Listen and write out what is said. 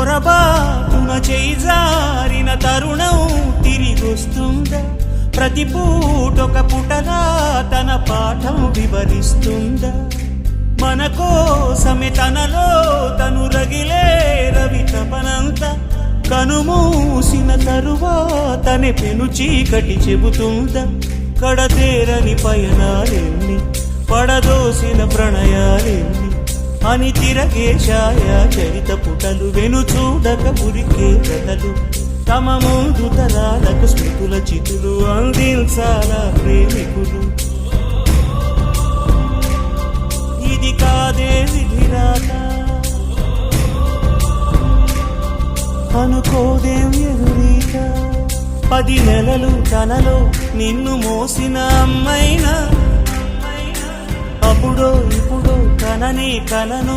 పొరబాటున చేజారిన తరుణం తిరిగొస్తుందా? ప్రతి పూటొక పుటలా తన పాఠం వివరిస్తుందా? మన కోసమే తనలో తను రగిలే రవి తపనంతా కనుమూసిన తరువాతనే పెను చీకటి చెబుతుందా? కడతేరని పయనాలెన్ని, పడదోసిన ప్రణయాలెన్ని అని తిరగే ఛాయా చరిత పుటలు, వెను చూడక ఉరికే కథలు, తమ ముందు తరాలకు స్మృతుల చితులు అందించాలా ప్రేమికులు. ఇది కాదే విధిరాత, అనుకోదేం ఎదురీత. 10 నెలలు తనలో నిన్ను మోసిన అమ్మైనా, అప్పుడో ఇప్పుడో కననే కలను